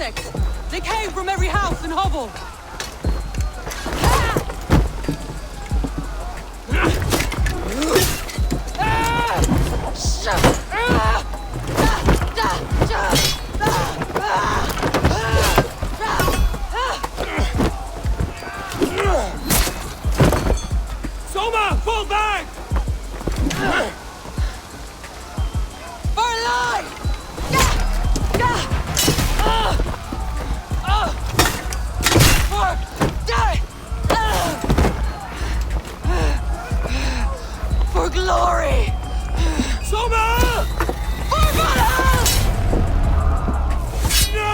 insects! They came from every house and hovel! Soma, fall back! For alive! For glory! Soma! For Valhalla! No!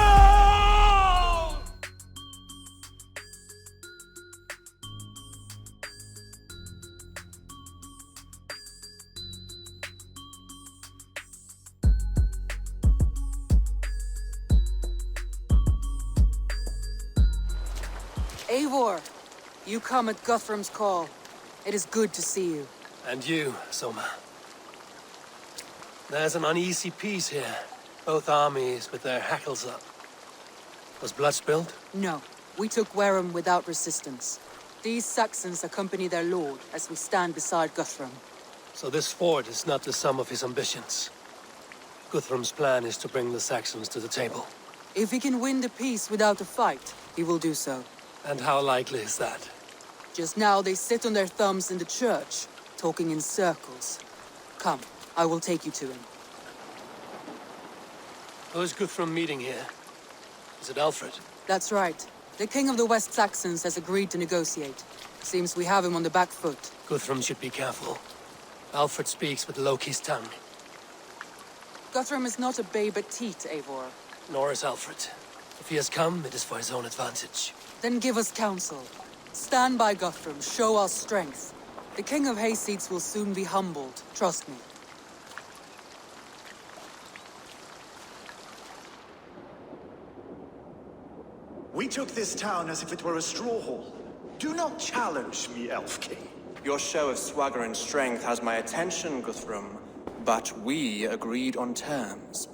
Eivor, you come at Guthrum's call. It is good to see you. And you, Soma. There's an uneasy peace here. Both armies with their hackles up. Was blood spilled? No, we took Wareham without resistance. These Saxons accompany their lord as we stand beside Guthrum. So this fort is not the sum of his ambitions. Guthrum's plan is to bring the Saxons to the table. If he can win the peace without a fight, he will do so. And how likely is that? Just now they sit on their thumbs in the church, talking in circles. Come, I will take you to him. Who is Guthrum meeting here? Is it Alfred? That's right. The king of the West Saxons has agreed to negotiate. Seems we have him on the back foot. Guthrum should be careful. Alfred speaks with Loki's tongue. Guthrum is not a babe at teat, Eivor. Nor is Alfred. If he has come, it is for his own advantage. Then give us counsel. Stand by Guthrum, show our strength. The king of Hayseeds will soon be humbled, trust me. We took this town as if it were a straw hall. Do not challenge me, Elf King. Your show of swagger and strength has my attention, Guthrum. But we agreed on terms.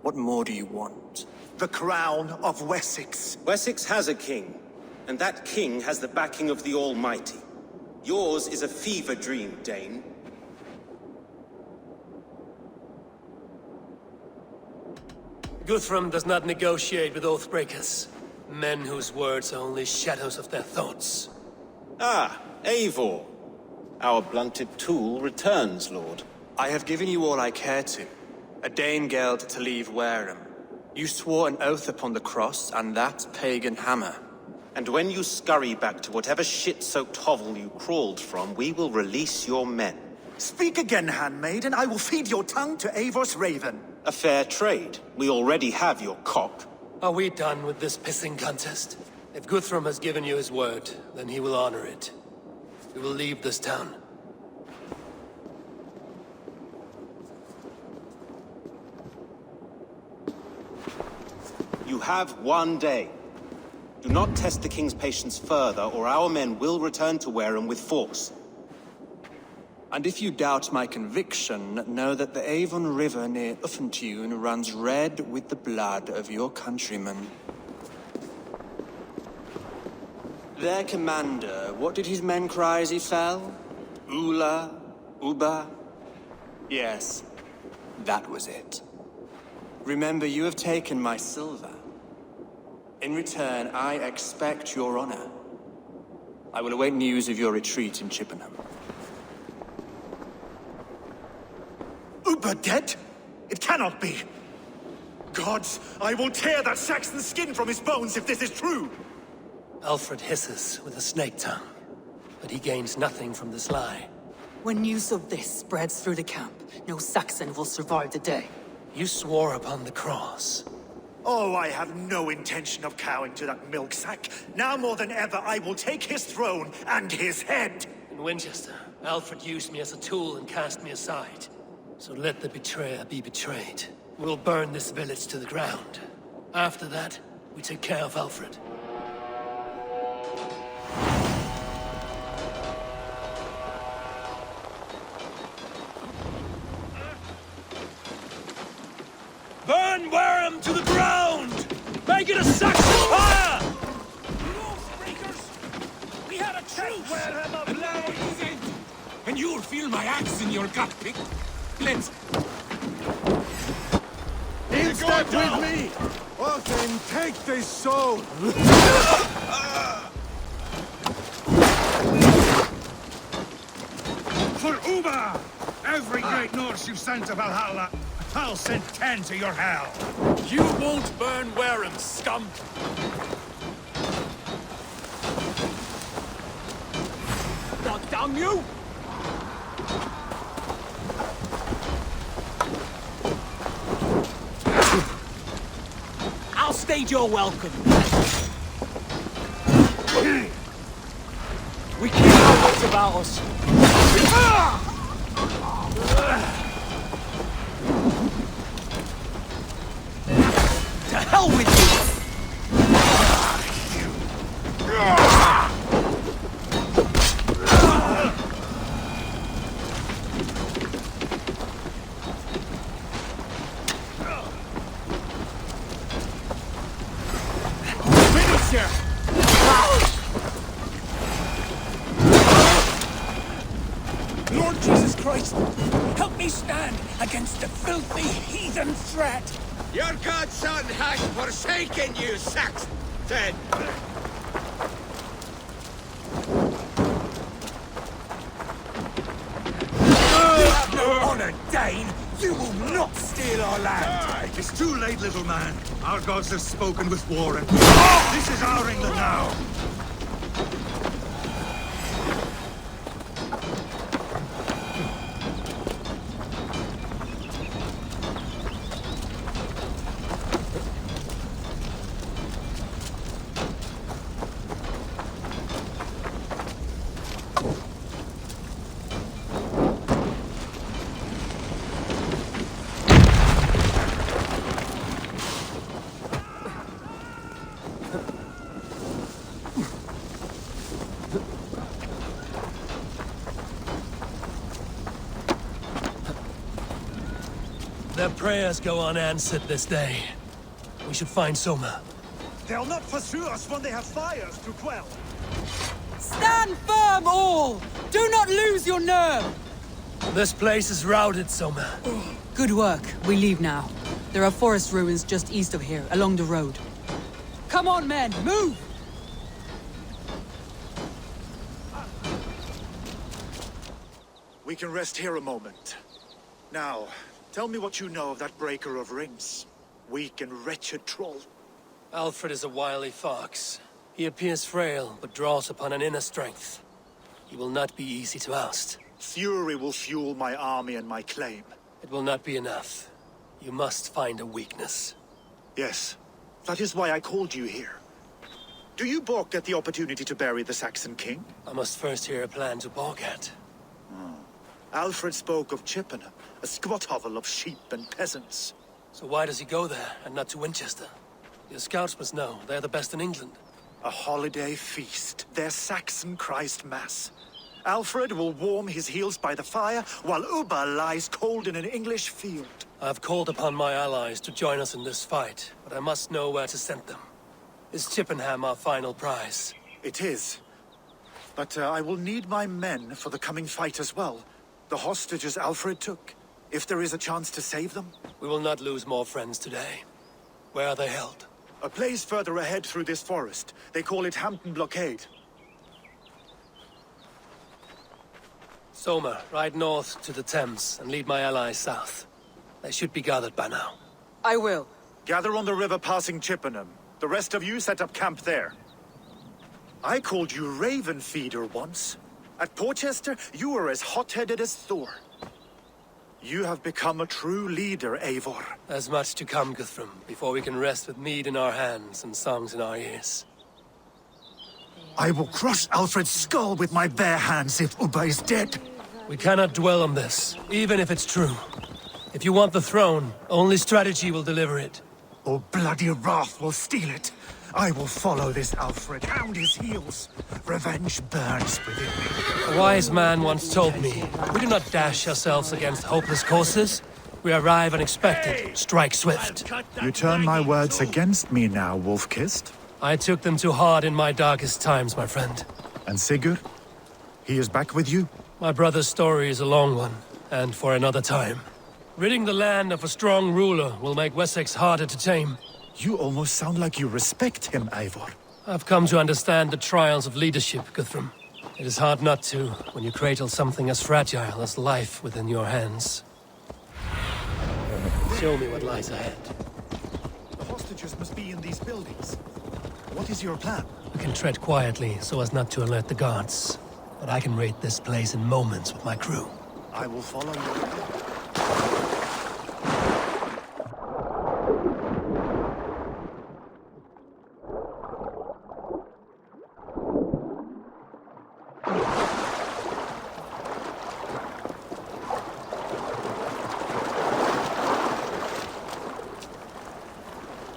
What more do you want? The crown of Wessex. Wessex has a king, and that king has the backing of the Almighty. Yours is a fever dream, Dane. Guthrum does not negotiate with oathbreakers. Men whose words are only shadows of their thoughts. Ah, Eivor. Our blunted tool returns, Lord. I have given you all I care to. A Danegeld to leave Wareham. You swore an oath upon the cross, and that pagan hammer. And when you scurry back to whatever shit-soaked hovel you crawled from, we will release your men. Speak again, handmaid, and I will feed your tongue to Eivor's raven. A fair trade. We already have your cock. Are we done with this pissing contest? If Guthrum has given you his word, then he will honor it. We will leave this town. You have 1 day. Do not test the king's patience further, or our men will return to Wareham with force. And if you doubt my conviction, know that the Avon River near Uffentune runs red with the blood of your countrymen. Their commander, what did his men cry as he fell? Ula? Uba? Yes, that was it. Remember, you have taken my silver. In return, I expect your honor. I will await news of your retreat in Chippenham. Uber dead? It cannot be. Gods, I will tear that Saxon's skin from his bones if this is true. Alfred hisses with a snake tongue, but he gains nothing from this lie. When news of this spreads through the camp, no Saxon will survive the day. You swore upon the cross. Oh, I have no intention of cowing to that milk sack. Now more than ever, I will take his throne and his head. In Winchester, Alfred used me as a tool and cast me aside. So let the betrayer be betrayed. We'll burn this village to the ground. After that, we take care of Alfred. Burn Wareham to the ground! Make it a Saxon fire! We had a truce! And now it isn't! And you'll feel my axe in your gut, pig. Let's... In step with me! Well then, take this soul! For Uba! Every great Norse you've sent to Valhalla, I'll send 10 to your hell! You won't burn Wareham, scum! God damn you! I'll stage your welcome. We keep our wits about us. To hell with you! Lord Jesus Christ, help me stand against the filthy heathen threat. Your godson has forsaken you, Saxon! You have no honor, Dane! You will not steal our land! It's too late, little man. Our gods have spoken with Warren. This is our England now. Their prayers go unanswered this day. We should find Soma. They'll not pursue us when they have fires to quell. Stand firm, all! Do not lose your nerve! This place is routed, Soma. Good work. We leave now. There are forest ruins just east of here, along the road. Come on, men, move! We can rest here a moment. Now, tell me what you know of that breaker of rings. Weak and wretched troll. Alfred is a wily fox. He appears frail, but draws upon an inner strength. He will not be easy to oust. Fury will fuel my army and my claim. It will not be enough. You must find a weakness. Yes, that is why I called you here. Do you balk at the opportunity to bury the Saxon king? I must first hear a plan to balk at. Alfred spoke of Chippenham, a squat hovel of sheep and peasants. So why does he go there, and not to Winchester? Your scouts must know. They're the best in England. A holiday feast, their Saxon Christ Mass. Alfred will warm his heels by the fire, while Uba lies cold in an English field. I have called upon my allies to join us in this fight, but I must know where to send them. Is Chippenham our final prize? It is. But I will need my men for the coming fight as well. The hostages Alfred took. If there is a chance to save them. We will not lose more friends today. Where are they held? A place further ahead through this forest. They call it Hampton Blockade. Soma, ride north to the Thames and lead my allies south. They should be gathered by now. I will. Gather on the river passing Chippenham. The rest of you set up camp there. I called you Raven Feeder once. At Porchester, you were as hot-headed as Thor. You have become a true leader, Eivor. There's much to come, Kvitrafn, before we can rest with mead in our hands and songs in our ears. I will crush Alfred's skull with my bare hands if Uba is dead. We cannot dwell on this, even if it's true. If you want the throne, only strategy will deliver it. Or bloody wrath will steal it. I will follow this Alfred, hound his heels. Revenge burns within me. A wise man once told me, we do not dash ourselves against hopeless courses. We arrive unexpected, strike swift. You turn my words against me now, Wolf-Kissed. I took them too hard in my darkest times, my friend. And Sigurd? He is back with you? My brother's story is a long one, and for another time. Ridding the land of a strong ruler will make Wessex harder to tame. You almost sound like you respect him, Eivor. I've come to understand the trials of leadership, Kvitrafn. It is hard not to, when you cradle something as fragile as life within your hands. Show me what lies ahead. The hostages must be in these buildings. What is your plan? We can tread quietly so as not to alert the guards. But I can raid this place in moments with my crew. I will follow you.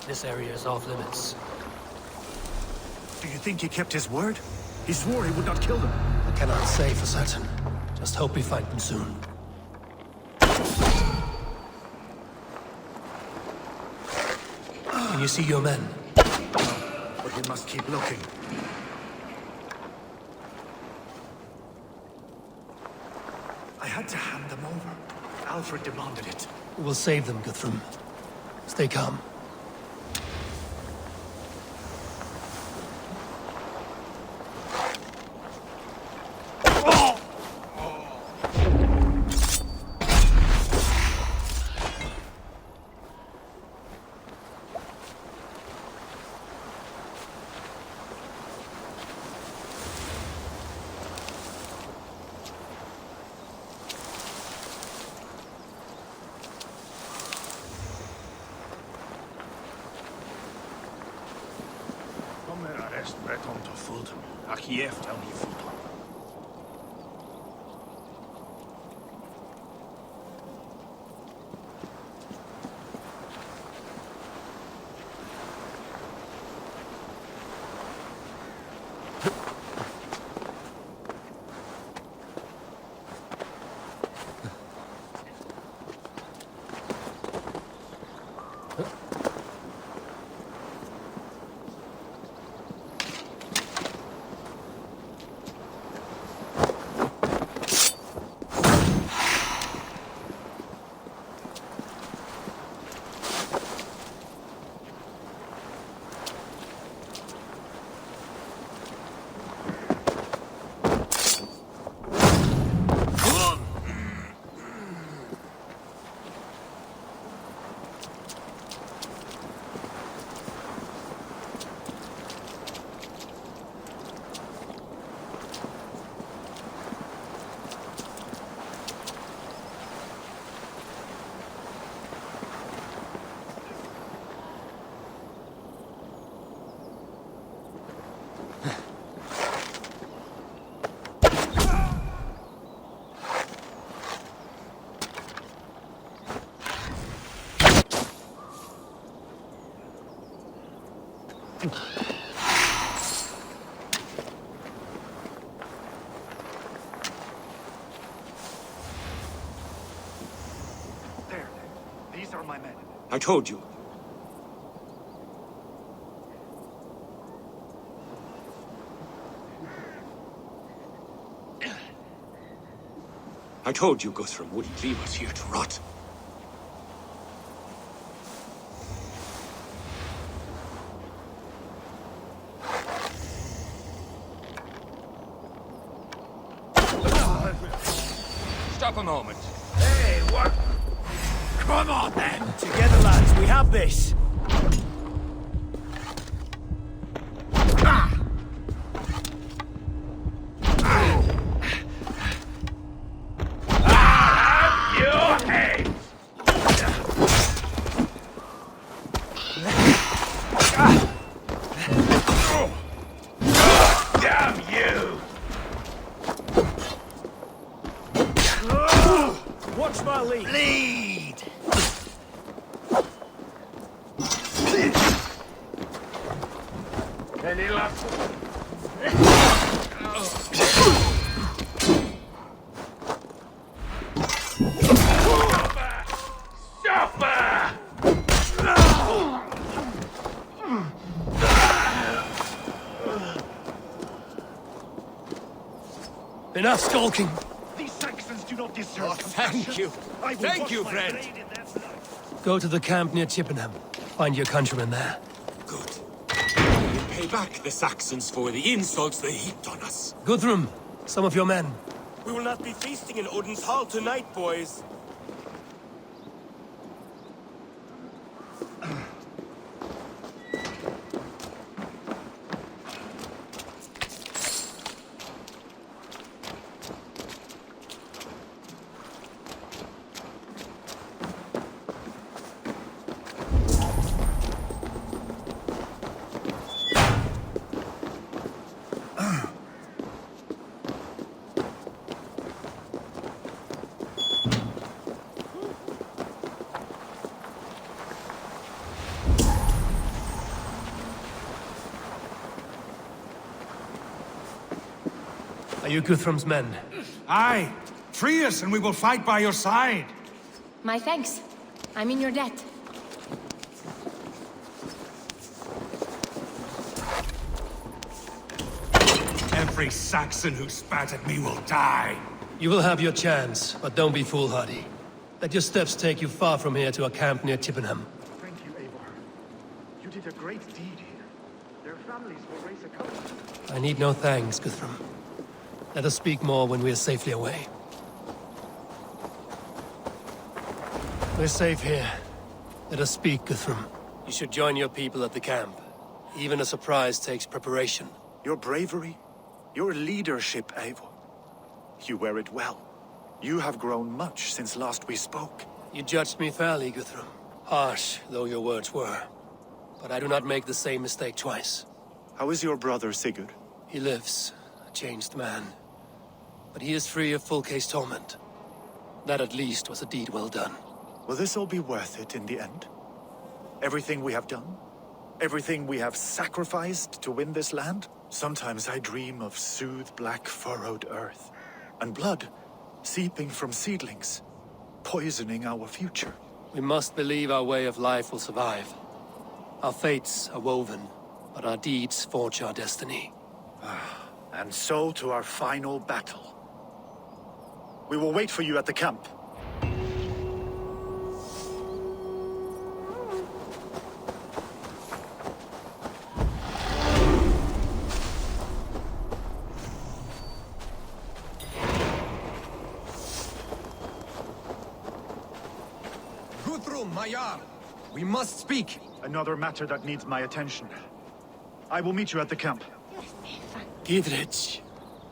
This area is off limits. Do you think he kept his word? He swore he would not kill them. I cannot say for certain. Just hope we find them soon. Can you see your men? But we must keep looking. I had to hand them over. Alfred demanded it. We will save them, Guthrum. Stay calm. There. These are my men. I told you. I told you Guthrum wouldn't leave us here to rot. Stop a moment. Hey, what? Come on, then! Together, lads, we have this! Enough skulking! These Saxons do not deserve Oh, thank you. I will Thank wash you, my friend. blade in their blood. Go to the camp near Chippenham. Find your countrymen there. Good. We'll pay back the Saxons for the insults they heaped on us. Guthrum, some of your men. We will not be feasting in Odin's hall tonight, boys. Are you Guthrum's men? Aye. Free us and we will fight by your side. My thanks. I'm in your debt. Every Saxon who spat at me will die. You will have your chance, but don't be foolhardy. Let your steps take you far from here to a camp near Chippenham. Thank you, Eivor. You did a great deed here. Their families will raise a couple. I need no thanks, Guthrum. Let us speak more when we are safely away. We're safe here. Let us speak, Guthrum. You should join your people at the camp. Even a surprise takes preparation. Your bravery, your leadership, Eivor. You wear it well. You have grown much since last we spoke. You judged me fairly, Guthrum. Harsh though your words were. But I do not make the same mistake twice. How is your brother, Sigurd? He lives, a changed man. But he is free of full case torment. That at least was a deed well done. Will this all be worth it in the end? Everything we have done? Everything we have sacrificed to win this land? Sometimes I dream of soothed black furrowed earth. And blood seeping from seedlings, poisoning our future. We must believe our way of life will survive. Our fates are woven, but our deeds forge our destiny. And so to our final battle. We will wait for you at the camp. Guthrum, my Jarl! We must speak! Another matter that needs my attention. I will meet you at the camp. Gidrich.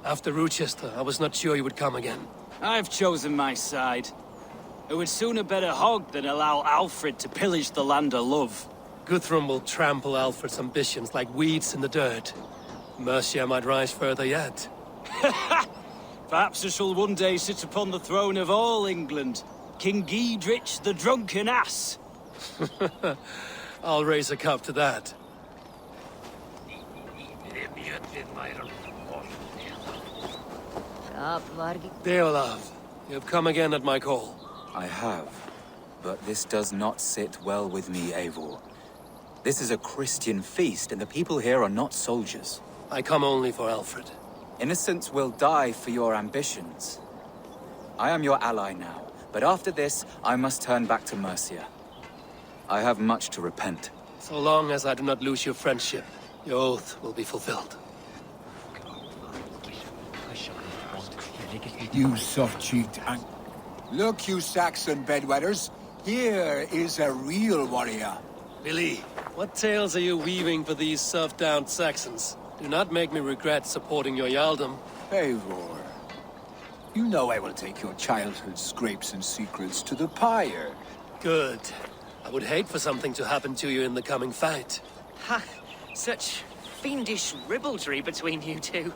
After Rochester, I was not sure you would come again. I've chosen my side. It would sooner bet a hog than allow Alfred to pillage the land of love. Guthrum will trample Alfred's ambitions like weeds in the dirt. Mercia might rise further yet. Perhaps I shall one day sit upon the throne of all England. King Gidrich the drunken ass. I'll raise a cup to that. Deolav, you have come again at my call. I have, but this does not sit well with me, Eivor. This is a Christian feast, and the people here are not soldiers. I come only for Alfred. Innocents will die for your ambitions. I am your ally now, but after this, I must turn back to Mercia. I have much to repent. So long as I do not lose your friendship, your oath will be fulfilled. You soft-cheeked and... Look, you Saxon bedwetters. Here is a real warrior. Billy, what tales are you weaving for these serf-downed Saxons? Do not make me regret supporting your Jarldom. Eivor, you know I will take your childhood scrapes and secrets to the pyre. Good. I would hate for something to happen to you in the coming fight. Ha! Such fiendish ribaldry between you two.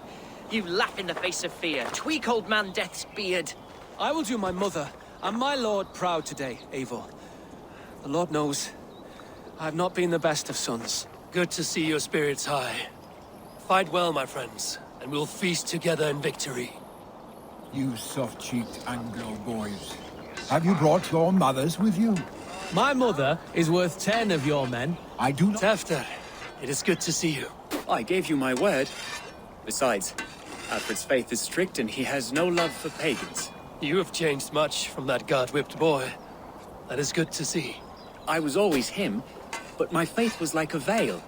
You laugh in the face of fear, tweak old man Death's beard. I will do my mother and my lord proud today, Eivor. The Lord knows, I have not been the best of sons. Good to see your spirits high. Fight well, my friends, and we'll feast together in victory. You soft-cheeked Anglo boys. Have you brought your mothers with you? My mother is worth 10 of your men. I do not... Tefter, it is good to see you. I gave you my word. Besides, Alfred's faith is strict and he has no love for pagans. You have changed much from that God-whipped boy. That is good to see. I was always him, but my faith was like a veil.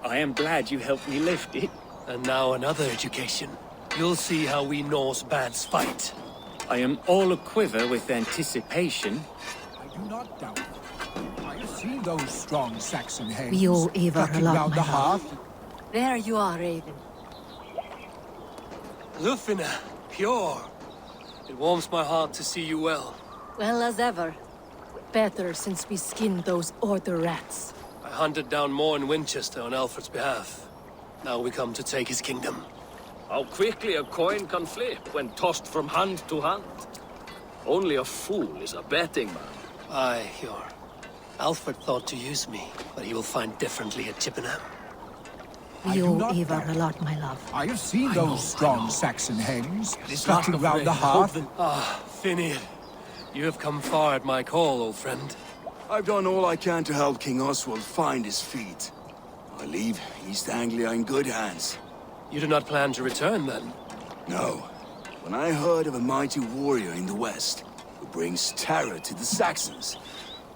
I am glad you helped me lift it. And now another education. You'll see how we Norse bads fight. I am all aquiver with anticipation. I do not doubt it. I have seen those strong Saxon hands We owe Eivor a plucking lot, round my the love. hearth. There you are, Raven. Lufina, pure. It warms my heart to see you well. Well as ever. Better since we skinned those Order rats. I hunted down more in Winchester on Alfred's behalf. Now we come to take his kingdom. How quickly a coin can flip when tossed from hand to hand. Only a fool is a betting man. Aye, Hjor. Alfred thought to use me, but he will find differently at Chippenham. We owe Eivor a lot, my love. I have seen those strong Saxon hens plucking round the hearth. Ah, Finir. You have come far at my call, old friend. I've done all I can to help King Oswald find his feet. I leave East Anglia in good hands. You do not plan to return, then? No. When I heard of a mighty warrior in the west, who brings terror to the Saxons,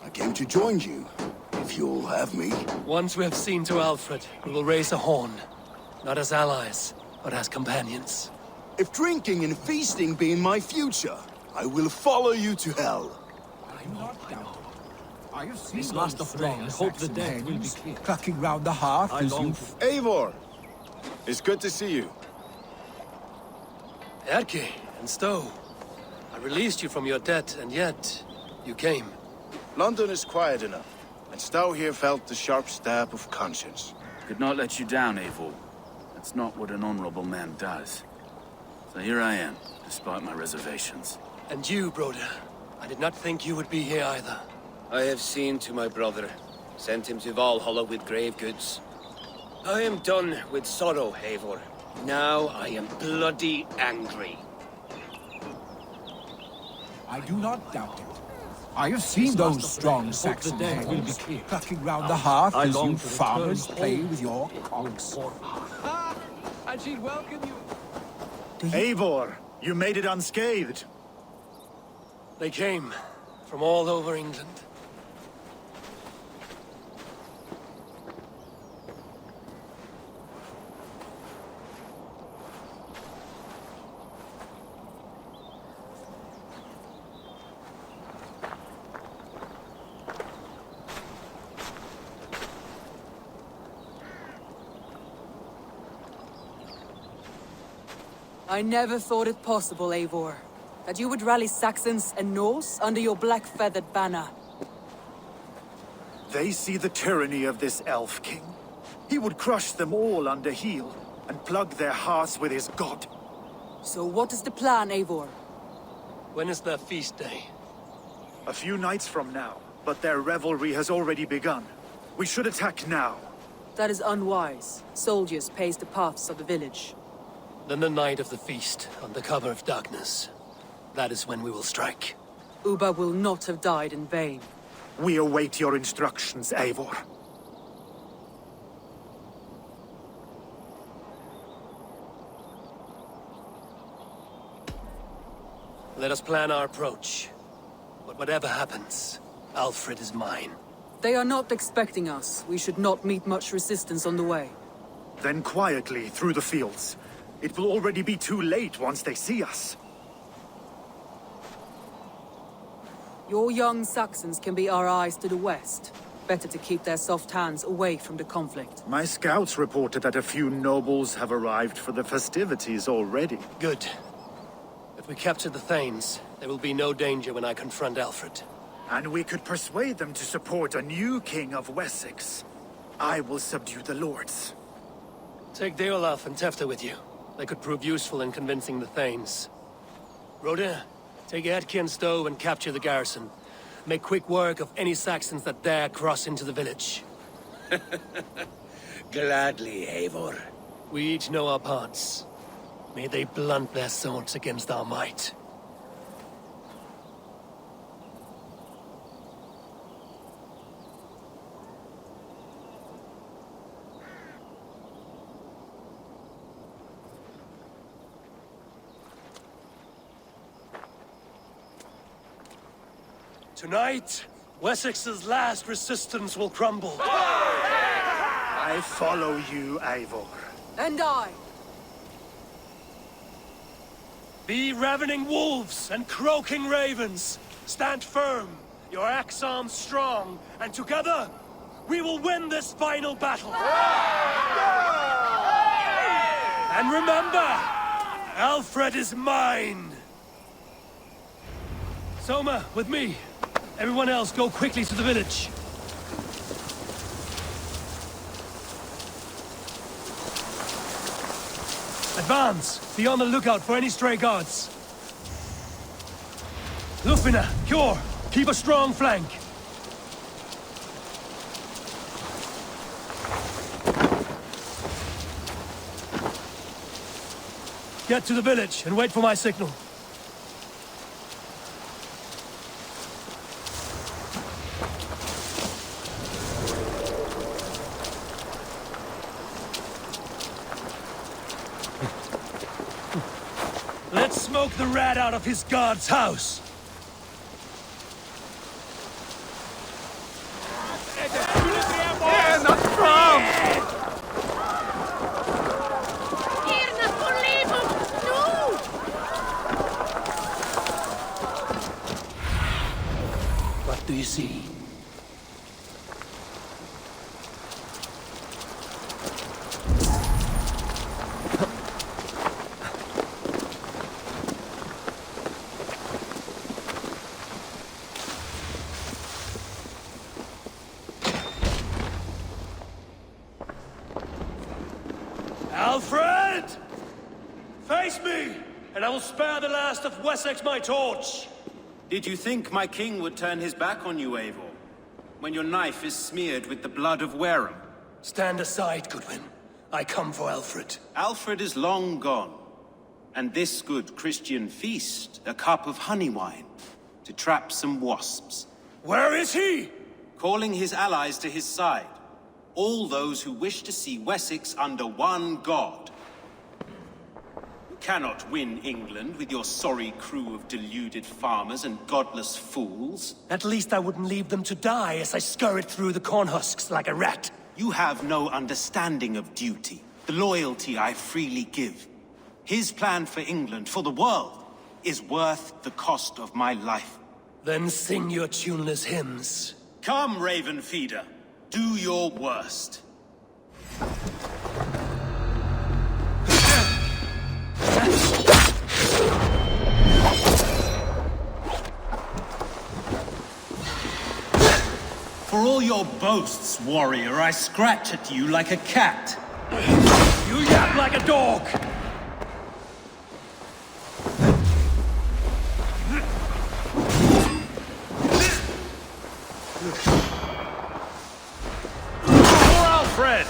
I came to join you, if you'll have me. Once we have seen to Alfred, we will raise a horn. Not as allies, but as companions. If drinking and feasting be in my future, I will follow you to hell. I do not doubt it. I have seen This those last affray, strong I hope the Saxon dead will be hens clear. clucking round the hearth as you... Eivor! It's good to see you. Erke and Stowe. I released you from your debt, and yet you came. London is quiet enough, and Stowe here felt the sharp stab of conscience. Could not let you down, Eivor. That's not what an honorable man does. So here I am, despite my reservations. And you, Broder. I did not think you would be here either. I have seen to my brother. Sent him to Valhalla with grave goods. I am done with sorrow, Eivor. Now I am bloody angry. I do not doubt it. I have seen those strong Saxon hens clucking round the hearth as you farmers play with your cocks. And she'd welcome you. Eivor, you made it unscathed. They came from all over England. I never thought it possible, Eivor, that you would rally Saxons and Norse under your black-feathered banner. They see the tyranny of this elf king. He would crush them all under heel and plug their hearts with his god. So what is the plan, Eivor? When is their feast day? A few nights from now, but their revelry has already begun. We should attack now. That is unwise. Soldiers pace the paths of the village. Then the night of the feast, under cover of darkness. That is when we will strike. Uba will not have died in vain. We await your instructions, Eivor. Let us plan our approach. But whatever happens, Alfred is mine. They are not expecting us. We should not meet much resistance on the way. Then quietly through the fields. It will already be too late once they see us. Your young Saxons can be our eyes to the west. Better to keep their soft hands away from the conflict. My scouts reported that a few nobles have arrived for the festivities already. Good. If we capture the Thanes, there will be no danger when I confront Alfred. And we could persuade them to support a new king of Wessex. I will subdue the lords. Take Deolaf and Tefta with you. They could prove useful in convincing the Thanes. Rhoda, take Edke and Stowe and capture the garrison. Make quick work of any Saxons that dare cross into the village. Gladly, Eivor. We each know our parts. May they blunt their swords against our might. Tonight, Wessex's last resistance will crumble. I follow you, Eivor. And I. Be ravening wolves and croaking ravens. Stand firm, your axe arms strong, and together, we will win this final battle. And remember, Alfred is mine. Soma, with me. Everyone else, go quickly to the village. Advance! Be on the lookout for any stray guards. Lufina, Cure, keep a strong flank. Get to the village and wait for my signal. Let's smoke the rat out of his guard's house. Not from! What do you see? Alfred! Face me, and I will spare the last of Wessex my torch! Did you think my king would turn his back on you, Eivor? When your knife is smeared with the blood of Wareham? Stand aside, Goodwin. I come for Alfred. Alfred is long gone. And this good Christian feast, a cup of honey wine, to trap some wasps. Where is he? Calling his allies to his side. All those who wish to see Wessex under one god. You cannot win England with your sorry crew of deluded farmers and godless fools. At least I wouldn't leave them to die as I scurried through the corn husks like a rat. You have no understanding of duty, the loyalty I freely give. His plan for England, for the world, is worth the cost of my life. Then sing your tuneless hymns. Come, Raven Feeder. Do your worst. For all your boasts, warrior, I scratch at you like a cat. You yap like a dog! Alfred!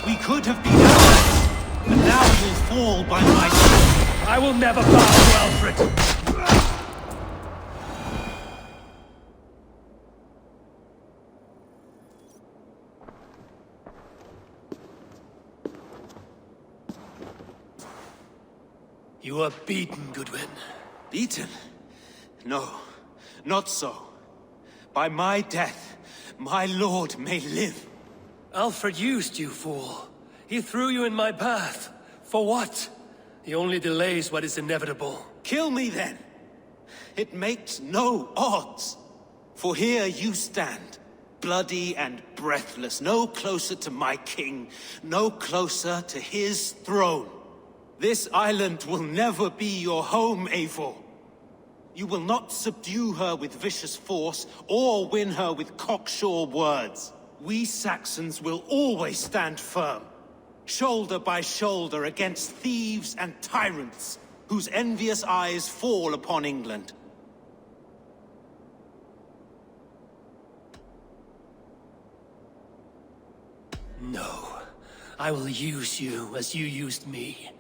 We could have been allies, but now you'll fall by my side. I will never bow to Alfred! You are beaten, Goodwin. Beaten? No, not so. By my death, my lord may live. Alfred used you, fool. He threw you in my path. For what? He only delays what is inevitable. Kill me then. It makes no odds. For here you stand, bloody and breathless, no closer to my king, no closer to his throne. This island will never be your home, Eivor. You will not subdue her with vicious force, or win her with cocksure words. We Saxons will always stand firm, shoulder by shoulder against thieves and tyrants, whose envious eyes fall upon England. No. I will use you as you used me.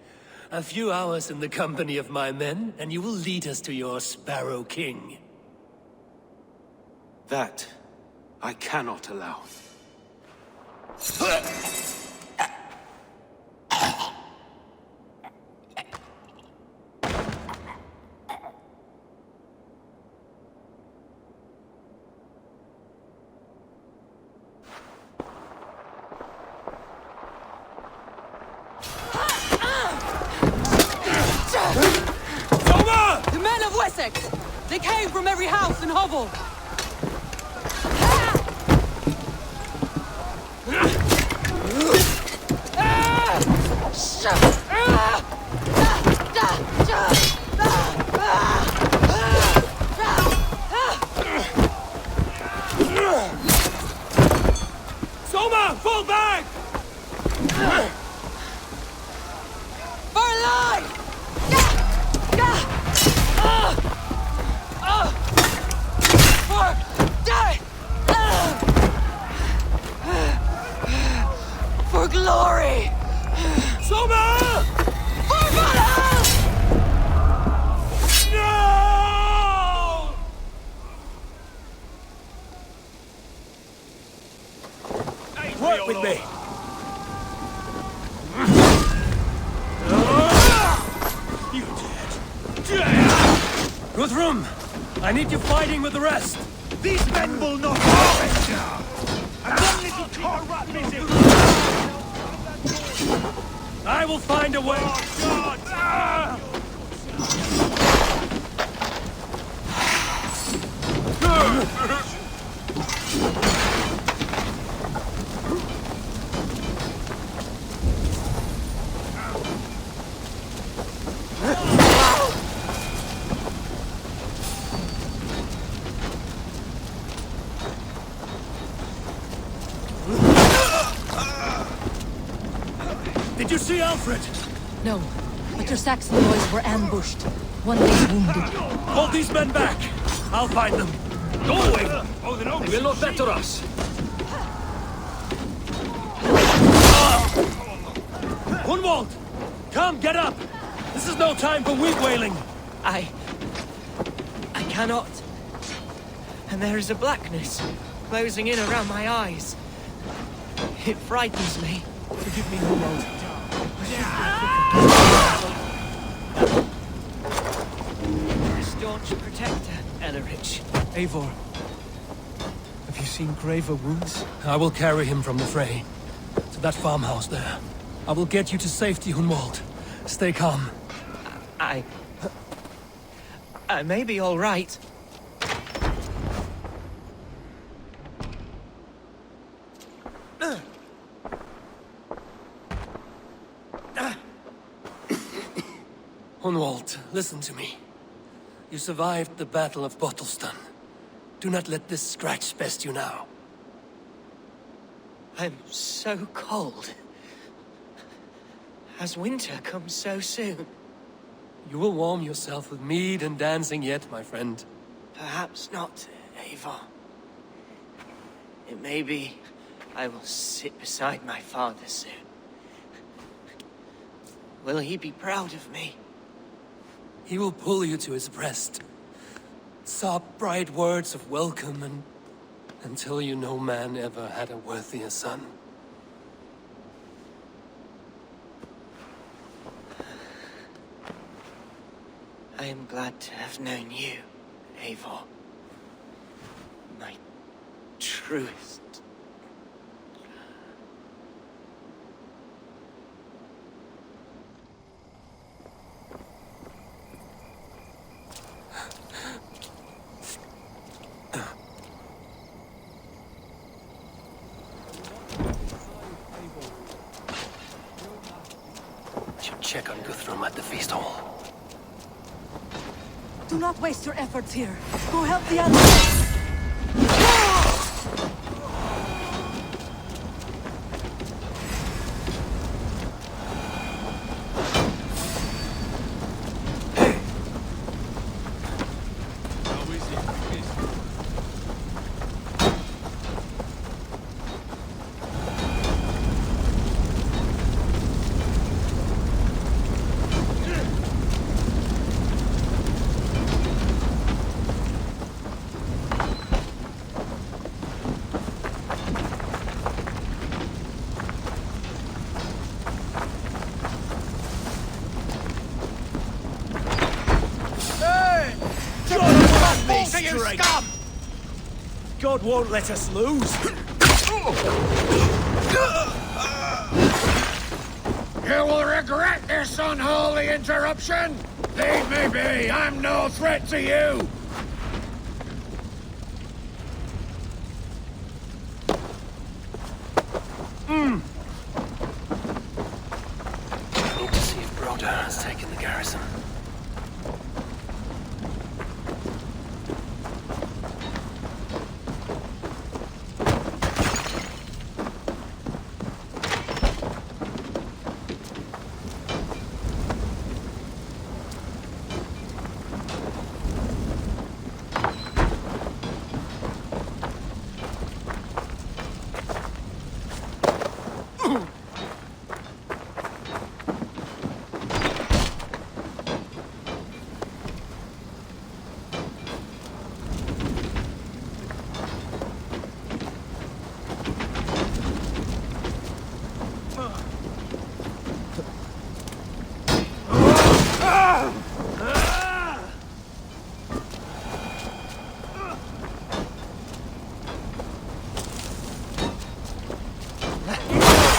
A few hours in the company of my men, and you will lead us to your Sparrow King. That I cannot allow. The men of Wessex! They came from every house and hovel! Soma! Fall back! For life! For glory! Soma! For Valhalla! No! Work with me! You dead. Guthrum! I need you fighting with the rest! These men will not harvest you! And one little tar rat missing! I will find a way! Oh, God! Did you see Alfred? No, but your Saxon boys were ambushed. One lay wounded. Hold these men back! I'll find them. Go away! They will not better us. Hunwald! Come, get up! This is no time for weak wailing! I cannot. And there is a blackness closing in around my eyes. It frightens me. Forgive me, Hunwald. Staunch protector, Ellerich. Eivor, have you seen graver wounds? I will carry him from the fray. To that farmhouse there. I will get you to safety, Hunwald. Stay calm. I may be all right. Hunwald, listen to me. You survived the Battle of Bottleston. Do not let this scratch best you now. I'm so cold. Has winter come so soon? You will warm yourself with mead and dancing yet, my friend. Perhaps not, Eivor. It may be I will sit beside my father soon. Will he be proud of me? He will pull you to his breast. Sob bright words of welcome and until you no man ever had a worthier son. I am glad to have known you, Eivor. My truest. Check on Guthrum at the feast hall. Do not waste your efforts here. Go help the others. lord won't let us lose. You will regret this unholy interruption! Leave me be! I'm no threat to you! Need to see if Broder has taken the garrison.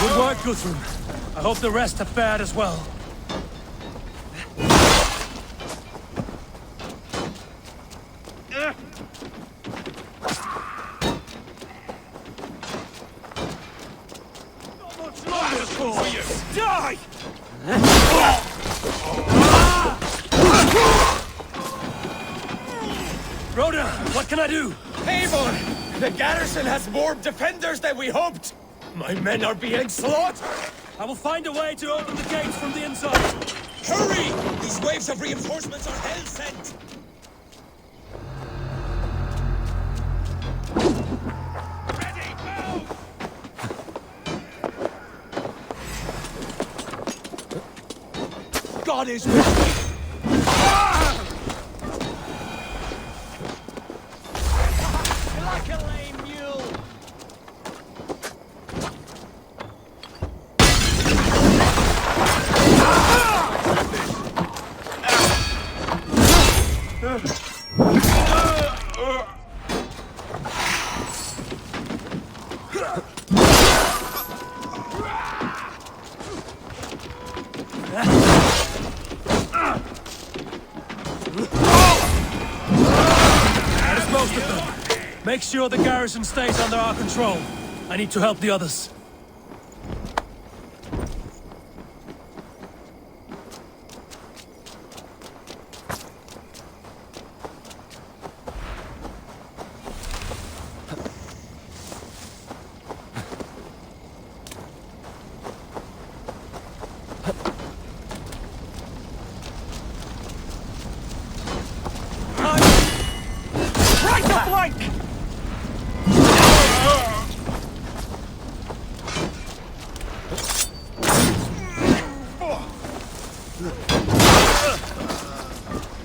Good work, Kvitrafn. I hope the rest have fared as well. Die! Broder, what can I do? Eivor! The garrison has more defenders than we hoped! My men are being slaughtered! I will find a way to open the gates from the inside. Hurry! These waves of reinforcements are hell-sent! God is with me! Like a lame mule! Most of them. Make sure the garrison stays under our control. I need to help the others.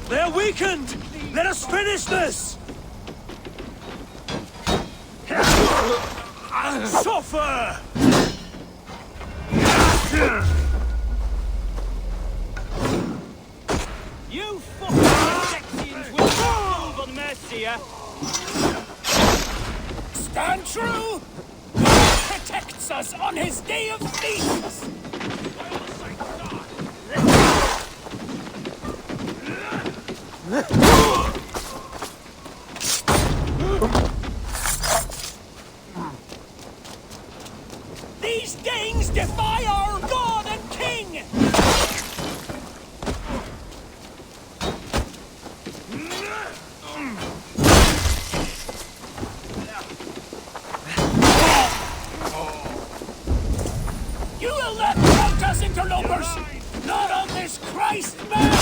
They're weakened! Let us finish this! Suffer! You fucking Saxons will not move on Mercia! Stand true! God protects us on his day of feasts! These Danes defy our god and king! You will not count us interlopers! Not on this Christ man!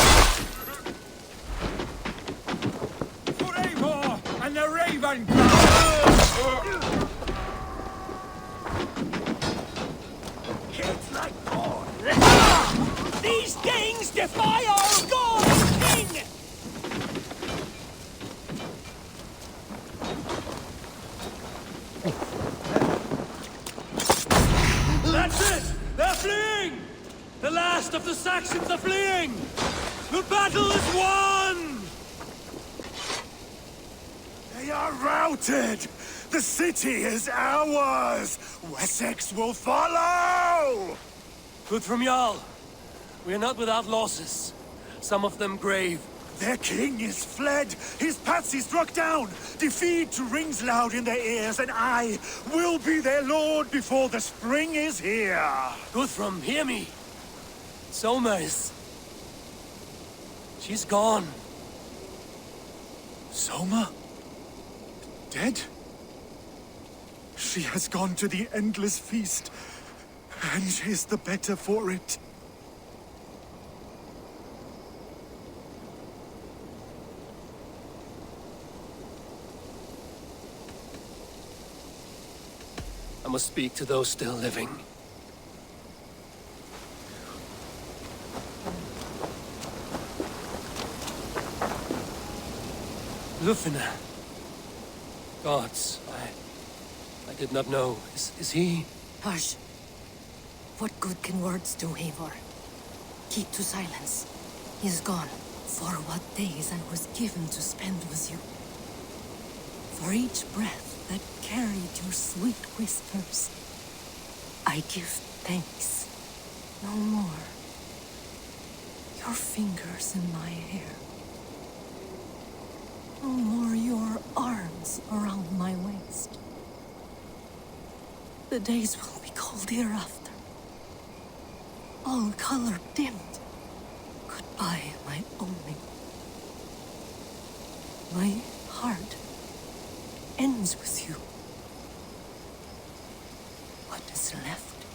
For Eivor and the Raven! Hit like corn! These Danes defy our god and king! That's it! They're fleeing! The last of the Saxons are fleeing! The battle is won! They are routed! The city is ours! Wessex will follow! Kvitrafn Jarl, we are not without losses. Some of them grave. Their king is fled! His patsy struck down! Defeat rings loud in their ears, and I will be their lord before the spring is here! Kvitrafn, hear me! Soma is... she's gone. Soma? Dead? She has gone to the endless feast, and is the better for it. I must speak to those still living. Lufina. Gods, I did not know. Is he? Hush. What good can words do, Eivor? Keep to silence. He's gone. For what days I was given to spend with you. For each breath that carried your sweet whispers, I give thanks. No more. Your fingers in my hair. No more your arms around my waist. The days will be cold hereafter. All color dimmed. Goodbye, my only. My heart ends with you. What is left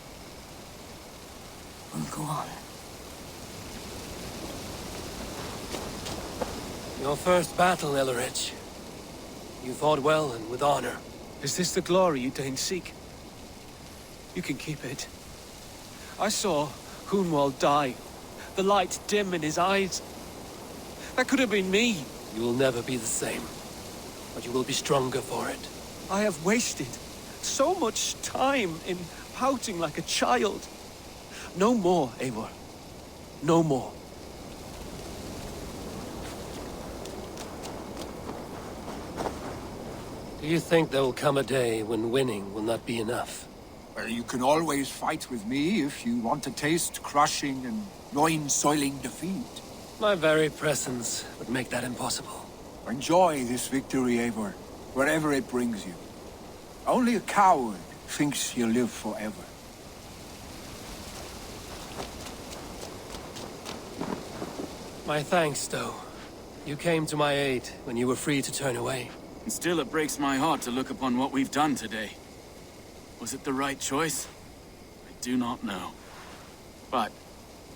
will go on. Your first battle, Ellerich. You fought well and with honor. Is this the glory you deign seek? You can keep it. I saw Hunwald die. The light dim in his eyes. That could have been me. You will never be the same. But you will be stronger for it. I have wasted so much time in pouting like a child. No more, Eivor. No more. Do you think there will come a day when winning will not be enough? Well, you can always fight with me if you want to taste crushing and loin-soiling defeat. My very presence would make that impossible. Enjoy this victory, Eivor, wherever it brings you. Only a coward thinks he'll live forever. My thanks, though. You came to my aid when you were free to turn away. And still it breaks my heart to look upon what we've done today. Was it the right choice? I do not know. But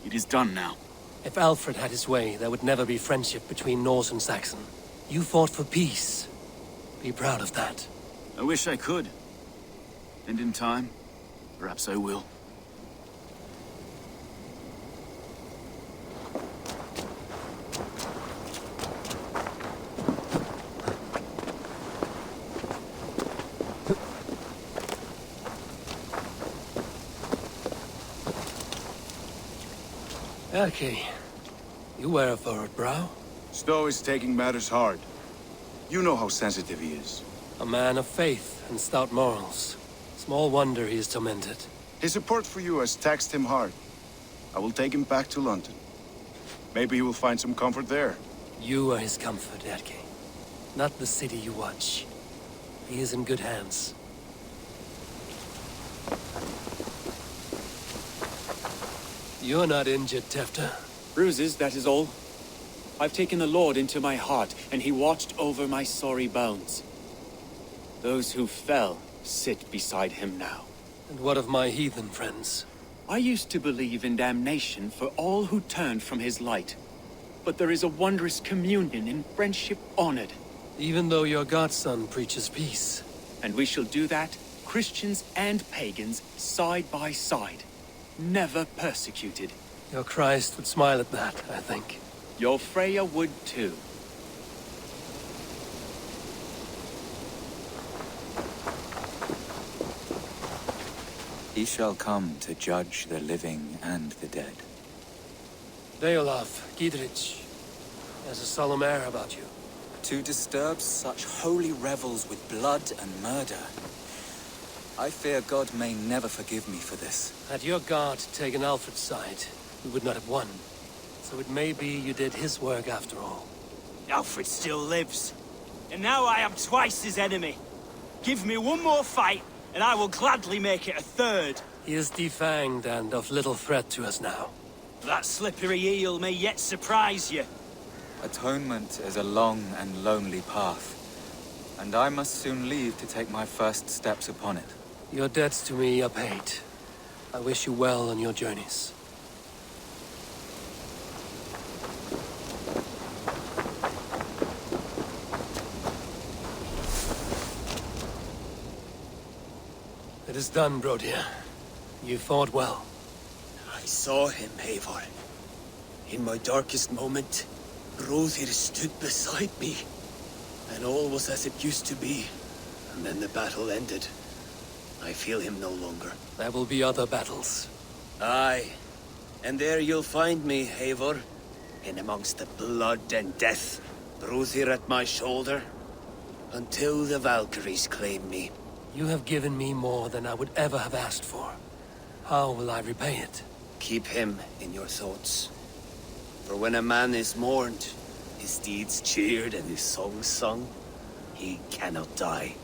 it is done now. If Alfred had his way, there would never be friendship between Norse and Saxon. You fought for peace. Be proud of that. I wish I could. And in time, perhaps I will. Okay. You wear a furrowed brow. Stowe is taking matters hard. You know how sensitive he is. A man of faith and stout morals. Small wonder he is tormented. His support for you has taxed him hard. I will take him back to London. Maybe he will find some comfort there. You are his comfort, Erke. Not the city you watch. He is in good hands. You're not injured, Tefta. Bruises, that is all. I've taken the Lord into my heart, and he watched over my sorry bones. Those who fell sit beside him now. And what of my heathen friends? I used to believe in damnation for all who turned from his light. But there is a wondrous communion in friendship honored. Even though your godson preaches peace. And we shall do that, Christians and pagans, side by side. Never persecuted. Your Christ would smile at that, I think. Your Freya would too. He shall come to judge the living and the dead. Deolaf, Gidrich, there's a solemn air about you. to disturb such holy revels with blood and murder. I fear God may never forgive me for this. Had your guard taken Alfred's side, we would not have won. So it may be you did his work after all. Alfred still lives. And now I am twice his enemy. Give me one more fight, and I will gladly make it a third. He is defanged and of little threat to us now. That slippery eel may yet surprise you. Atonement is a long and lonely path, and I must soon leave to take my first steps upon it. Your debts to me are paid. I wish you well on your journeys. It is done, Brodir. You fought well. I saw him, Eivor. In my darkest moment, Brodir stood beside me. And all was as it used to be. And then the battle ended. I feel him no longer. There will be other battles. Aye. And there you'll find me, Eivor. In amongst the blood and death. Brodir at my shoulder. Until the Valkyries claim me. You have given me more than I would ever have asked for. How will I repay it? Keep him in your thoughts. For when a man is mourned, his deeds cheered and his songs sung, he cannot die.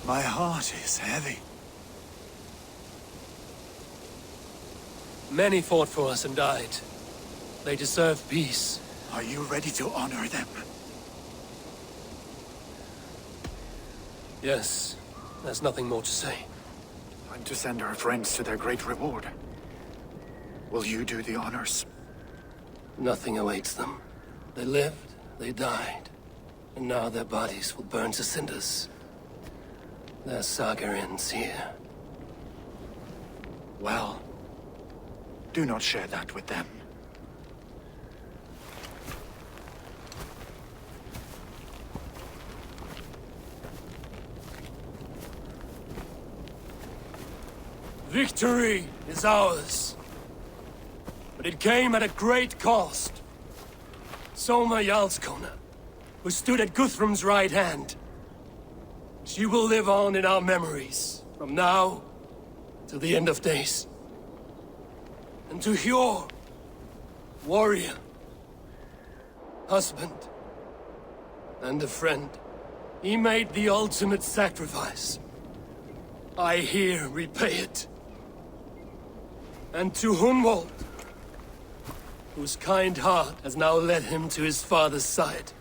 My heart is heavy. Many fought for us and died. They deserve peace. Are you ready to honor them? Yes. There's nothing more to say. Time to send our friends to their great reward. Will you do the honors? Nothing awaits them. They lived, they died, and now their bodies will burn to cinders. Their saga ends here. Well, do not share that with them. Victory is ours. But it came at a great cost. Soma Jarlskona, who stood at Guthrum's right hand. She will live on in our memories, from now to the end of days. And to Hjor, warrior, husband, and a friend, he made the ultimate sacrifice. I here repay it. And to Hunwald, whose kind heart has now led him to his father's side.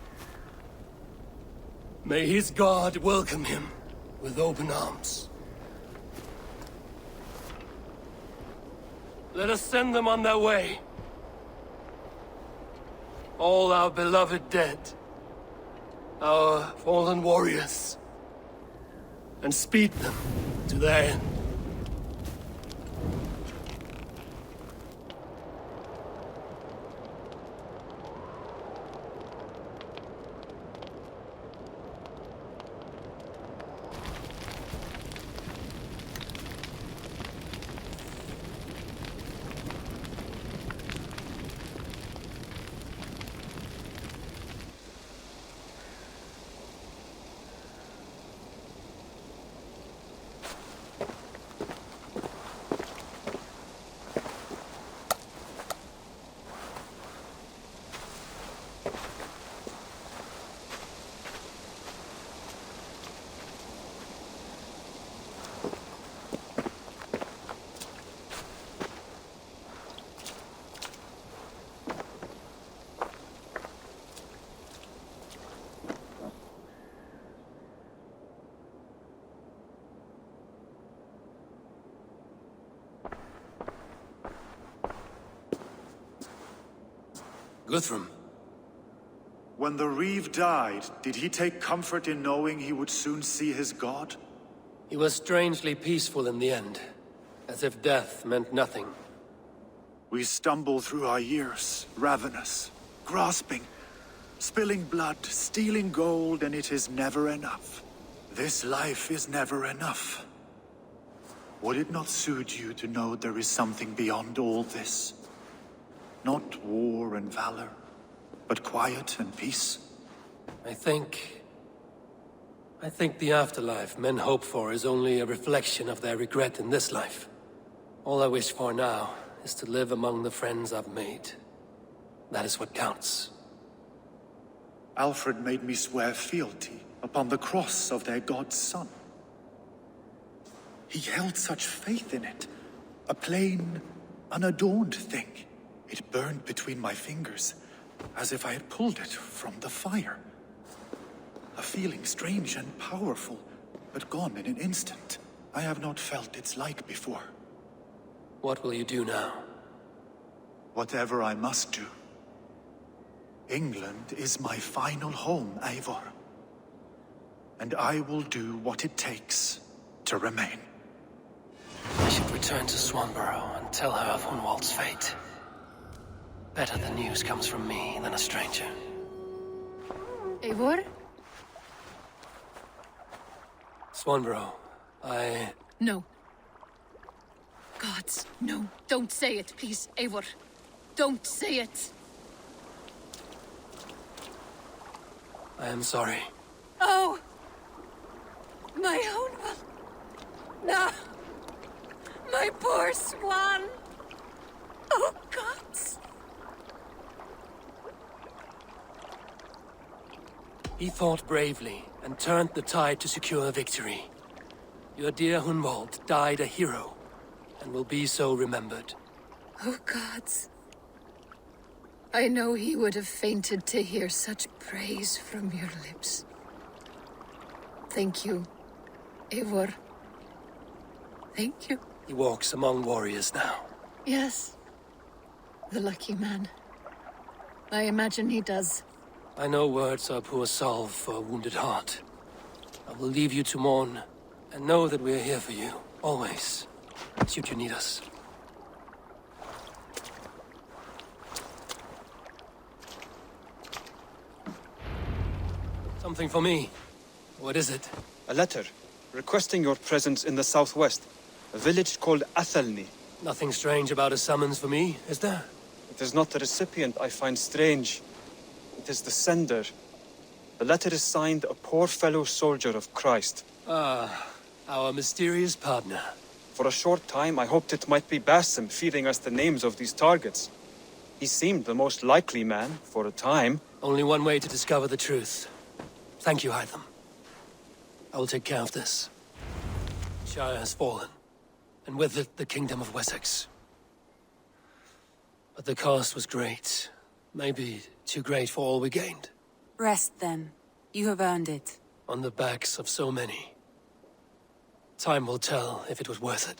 May his God welcome him with open arms. Let us send them on their way. All our beloved dead, our fallen warriors, and speed them to their end. Guthrum. When the Reeve died, did he take comfort in knowing he would soon see his god? He was strangely peaceful in the end, as if death meant nothing. We stumble through our years, ravenous. grasping, spilling blood, stealing gold, and it is never enough. This life is never enough. Would it not suit you to know there is something beyond all this? Not war and valor, but quiet and peace? I think the afterlife men hope for is only a reflection of their regret in this life. All I wish for now is to live among the friends I've made. That is what counts. Alfred made me swear fealty upon the cross of their god's son. He held such faith in it, a plain, unadorned thing. It burned between my fingers, as if I had pulled it from the fire. A feeling strange and powerful, but gone in an instant. I have not felt its like before. What will you do now? Whatever I must do. England is my final home, Eivor. And I will do what it takes to remain. I should return to Swanborough and tell her of Hunwald's fate. Better the news comes from me than a stranger. Eivor? Swanborough, No. Gods, no. Don't say it, please, Eivor. Don't say it. I am sorry. Oh! My own one. No! My poor swan! Oh, gods! He fought bravely and turned the tide to secure victory. Your dear Hunwald died a hero, and will be so remembered. Oh, gods. I know he would have fainted to hear such praise from your lips. Thank you, Eivor. Thank you. He walks among warriors now. Yes. The lucky man. I imagine he does. I know words are poor salve for a wounded heart. I will leave you to mourn, and know that we are here for you, always, should you need us. Something for me. What is it? A letter, requesting your presence in the southwest. A village called Athelny. Nothing strange about a summons for me, is there? It is not the recipient I find strange. It is the sender. The letter is signed a poor fellow soldier of Christ. Ah, our mysterious partner. For a short time, I hoped it might be Basim feeding us the names of these targets. He seemed the most likely man, for a time. Only one way to discover the truth. Thank you, Hytham. I will take care of this. Shire has fallen, and with it the Kingdom of Wessex. But the cost was great. Maybe too great for all we gained. Rest, then. You have earned it. On the backs of so many. Time will tell if it was worth it.